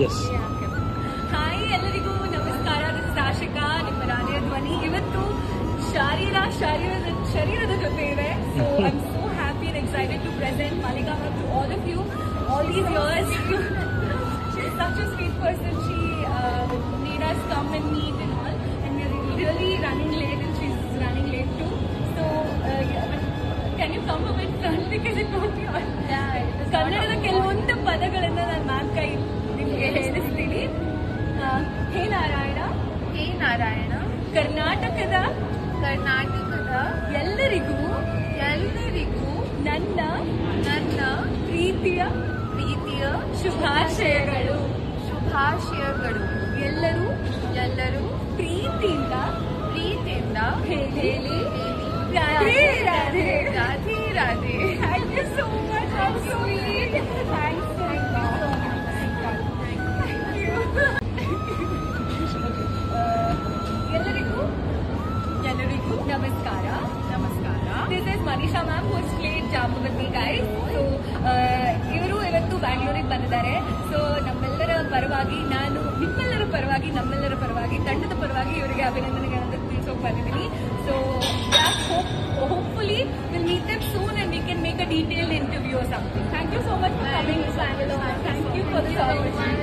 S. Hi ಎಲ್ಲರಿಗೂ ನಮಸ್ಕಾರ. This is Ashika, ನಿಮ್ಮ ರಾಧೆಯ ಧ್ವನಿ. ಇವತ್ತು ಶರೀರದ ಜೊತೆ ಇದೆ. So I am so happy and excited to present Malika ma'am to all of you. All these years, she's such a sweet person. She made us come and meet and all, and we're really running late, and she's running late too. So can you come a bit front because it won't be on. ಕನ್ನಡದ ಕೆಲವೊಂದು ಪದಗಳನ್ನ ನಾನು ma'am ಕೈ ನಿಮಗೆ ಹೇಳಿಸ್ತೀನಿ. ಹೇ ನಾರಾಯಣ, ಹೇ ನಾರಾಯಣ, ಕರ್ನಾಟಕದ ಎಲ್ಲರಿಗೂ ನನ್ನ ಪ್ರೀತಿಯ ಶುಭಾಶಯಗಳು. ಎಲ್ಲರೂ ಪ್ರೀತಿಯಿಂದ ಹೇಳಿ Radhe Radhe. Radhe Radhe. Thank you so much. I'm so sweet. Thanks. ಎಲ್ಲರಿಗೂ ನಮಸ್ಕಾರ. This is Manisha ma'am who has played Jambu with me, guys. So ಇವರು ಇವತ್ತು ಬ್ಯಾಂಗ್ಳೂರಿಗೆ ಬಂದಿದ್ದಾರೆ. ಸೊ ನಮ್ಮೆಲ್ಲರ ಪರವಾಗಿ, ನಿಮ್ಮೆಲ್ಲರ ಪರವಾಗಿ, ನಮ್ಮೆಲ್ಲರ ಪರವಾಗಿ, ತಂಡದ ಪರವಾಗಿ ಇವರಿಗೆ ಅಭಿನಂದನೆಗಳನ್ನು ತಿಳಿಸೋಕೆ ಬಂದಿದ್ದೀನಿ. So hopefully we'll meet them soon and we can make a detailed interview or something. Thank you so much for coming to Bangalore. Thank you for this opportunity.